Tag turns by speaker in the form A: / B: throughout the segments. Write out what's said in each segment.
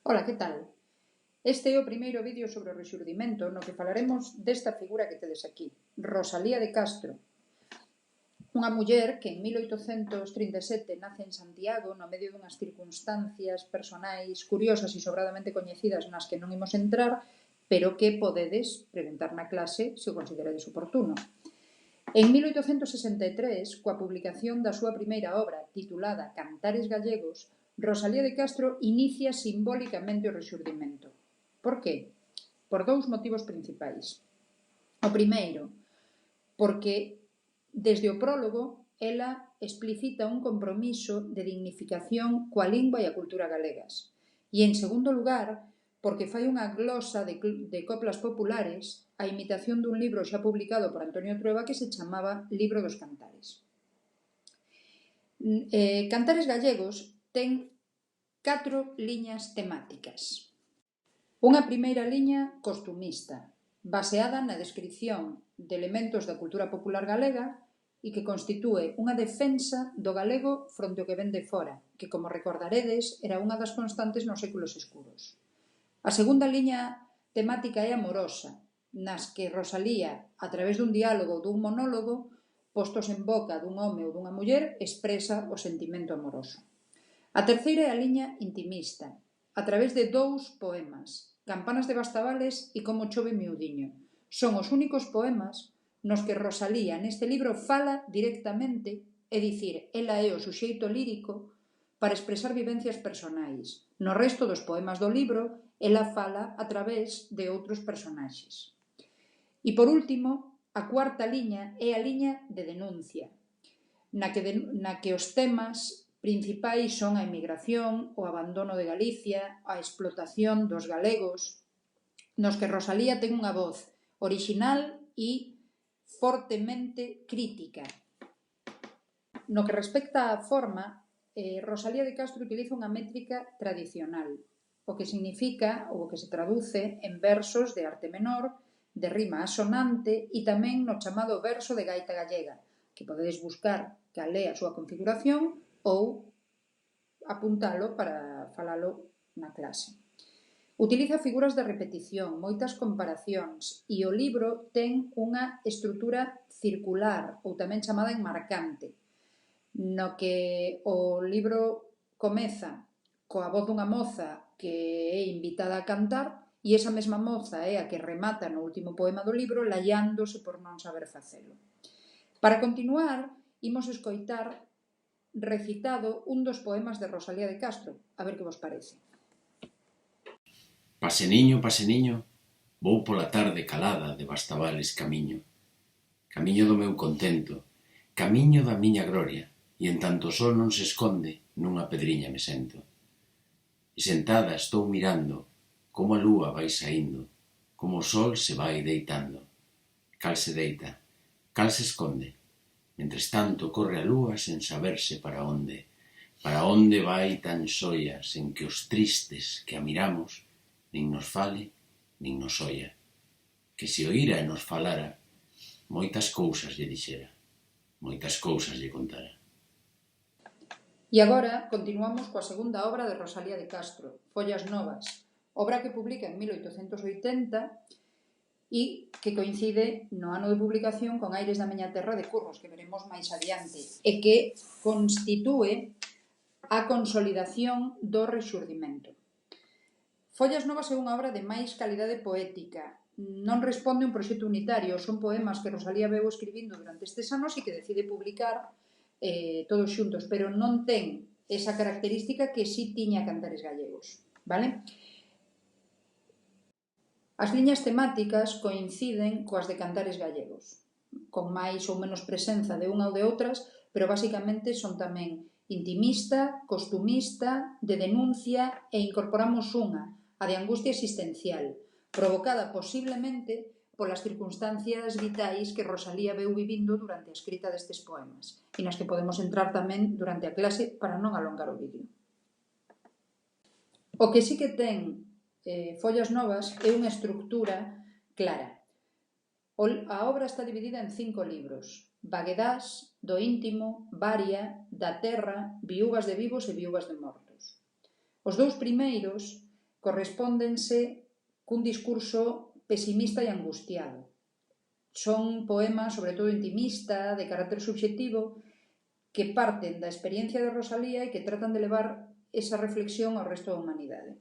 A: Ola, que tal? Este é o primeiro vídeo sobre o Rexurdimento no que falaremos desta figura que tedes aquí, Rosalía de Castro, unha muller que en 1837 nace en Santiago no medio dunhas circunstancias personais curiosas e sobradamente coñecidas nas que non imos entrar, pero que podedes preguntar na clase se o considerades oportuno. En 1863, coa publicación da súa primeira obra titulada Cantares Gallegos, Rosalía de Castro inicia simbólicamente o Rexurdimento. Por que? Por dous motivos principais. O primeiro, porque desde o prólogo ela explicita un compromiso de dignificación coa lingua e a cultura galegas. E en segundo lugar, porque fai unha glosa de coplas populares a imitación dun libro xa publicado por Antonio Trueba que se chamaba Libro dos Cantares. Cantares Gallegos ten 4 liñas temáticas. Unha primeira liña costumista, baseada na descrición de elementos da cultura popular galega e que constitúe unha defensa do galego fronte ao que ven de fora, que, como recordaredes, era unha das constantes nos séculos escuros. A segunda liña temática é amorosa, nas que Rosalía, a través dun diálogo ou dun monólogo, postos en boca dun home ou dunha muller, expresa o sentimento amoroso. A terceira é a liña intimista, a través de 2 poemas, Campanas de Bastavales e Como chove miudiño. Son os únicos poemas nos que Rosalía neste libro fala directamente, é dicir, ela é o suxeito lírico para expresar vivencias personais. No resto dos poemas do libro, ela fala a través de outros personaxes. E por último, a cuarta liña é a liña de denuncia, na que os temas principais son a emigración, o abandono de Galicia, a explotación dos galegos, nos que Rosalía ten unha voz orixinal e fortemente crítica. No que respecta á forma, Rosalía de Castro utiliza unha métrica tradicional, o que significa, ou o que se traduce en versos de arte menor, de rima asonante e tamén no chamado verso de gaita gallega, que podedes buscar cal é a súa configuración ou apuntalo para falalo na clase. Utiliza figuras de repetición, moitas comparacións e o libro ten unha estrutura circular ou tamén chamada enmarcante, no que o libro comeza coa voz dunha moza que é invitada a cantar e esa mesma moza é a que remata no último poema do libro laiándose por non saber facelo. Para continuar, imos escoitar recitado un dos poemas de Rosalía de Castro, a ver que vos parece.
B: Paseniño, vou pola tarde calada de Bastavales camiño. Camiño do meu contento, camiño da miña gloria, e en tanto o sol non se esconde, nunha pedriña me sento. E sentada estou mirando como a lúa vai saindo, como o sol se vai deitando. Cal se deita, cal se esconde. Mentres tanto corre a lúa sen saberse para onde vai tan soia, sen que os tristes que a miramos nin nos fale, nin nos oia. Que se oíra e nos falara, moitas cousas lle dixera, moitas cousas lle contara.
A: E agora continuamos coa segunda obra de Rosalía de Castro, Follas Novas, obra que publica en 1880 e que coincide no ano de publicación con Aires da miña terra de Curros, que veremos máis adiante, e que constitúe a consolidación do Rexurdimento. Follas Novas é unha obra de máis calidade poética, non responde a un proxecto unitario, son poemas que Rosalía veu escribindo durante estes anos e que decide publicar todos xuntos, pero non ten esa característica que si tiña Cantares Gallegos, vale? As liñas temáticas coinciden coas de Cantares Gallegos, con máis ou menos presenza de unha ou de outras, pero basicamente son tamén intimista, costumista, de denuncia e incorporamos unha, a de angustia existencial, provocada posiblemente polas circunstancias vitais que Rosalía veu vivindo durante a escrita destes poemas e nas que podemos entrar tamén durante a clase para non alongar o vídeo. O que sí que ten Follas Novas é unha estructura clara. A obra está dividida en 5 libros: Vaguedás, Do íntimo, Varia, Da terra, Viúvas de vivos e Viúvas de mortos. Os 2 primeiros correspóndense cun discurso pesimista e angustiado. Son poemas, sobre todo intimista, de carácter subxectivo, que parten da experiencia de Rosalía e que tratan de levar esa reflexión ao resto da humanidade.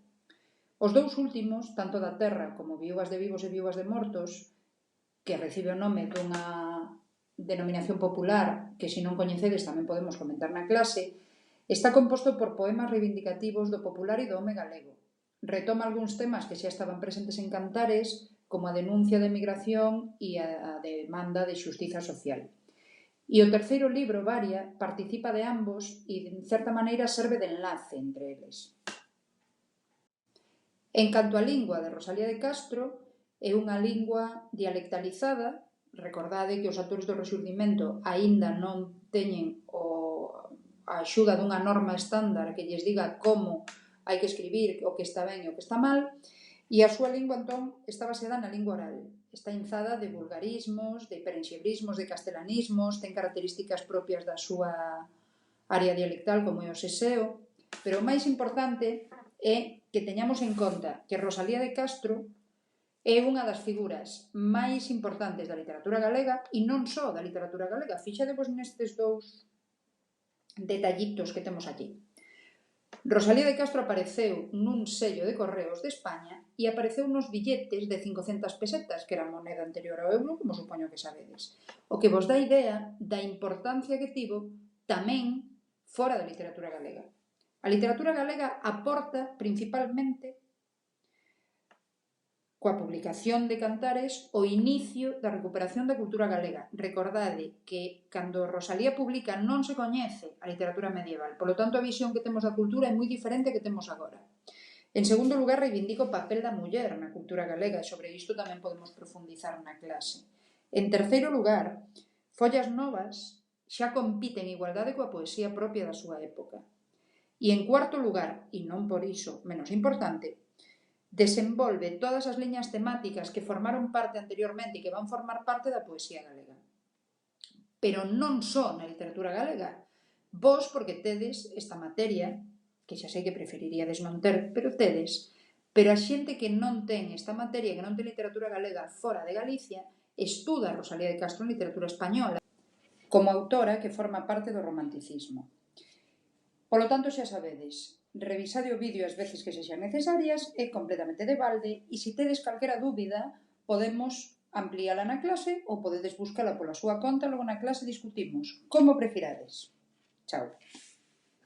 A: Os dous últimos, tanto da Terra como Viúvas de vivos e Viúvas de mortos, que recibe o nome dunha denominación popular que, se non coñecedes, tamén podemos comentar na clase, está composto por poemas reivindicativos do popular e do home galego. Retoma algúns temas que xa estaban presentes en Cantares, como a denuncia da emigración e a demanda de xustiza social. E o terceiro libro, Varia, participa de ambos e, de certa maneira, serve de enlace entre eles. En canto á lingua de Rosalía de Castro, é unha lingua dialectalizada. Recordade que os autores do Rexurdimento aínda non teñen a axuda dunha norma estándar que lles diga como hai que escribir o que está ben e o que está mal, e a súa lingua, entón, está baseada na lingua oral. Está inzada de vulgarismos, de hiperenxebrismos, de castelanismos, ten características propias da súa área dialectal, como é o seseo, pero o máis importante é que teñamos en conta que Rosalía de Castro é unha das figuras máis importantes da literatura galega e non só da literatura galega. Fixadevos nestes dous detallitos que temos aquí. Rosalía de Castro apareceu nun sello de correos de España e apareceu nos billetes de 500 pesetas, que era a moneda anterior ao euro, como supoño que sabedes. O que vos dá idea da importancia que tivo tamén fora da literatura galega. A literatura galega aporta principalmente coa publicación de Cantares o inicio da recuperación da cultura galega. Recordade que cando Rosalía publica non se coñece a literatura medieval, polo tanto a visión que temos da cultura é moi diferente que temos agora. En segundo lugar, reivindica o papel da muller na cultura galega e sobre isto tamén podemos profundizar na clase. En terceiro lugar, Follas Novas xa compite en igualdade coa poesía propia da súa época. E en cuarto lugar, e non por iso menos importante, desenvolve todas as liñas temáticas que formaron parte anteriormente e que van formar parte da poesía galega. Pero non só na literatura galega. Vos, porque tedes esta materia, que xa sei que preferiríades non ter, pero tedes, pero a xente que non ten esta materia, que non ten literatura galega fora de Galicia, estuda Rosalía de Castro en literatura española como autora que forma parte do romanticismo. Polo tanto, xa sabedes, revisade o vídeo as veces que sexan necesarias, é completamente de balde, e se tedes calquera dúbida, podemos ampliála na clase ou podedes buscala pola súa conta, logo na clase discutimos. Como prefirades. Chao.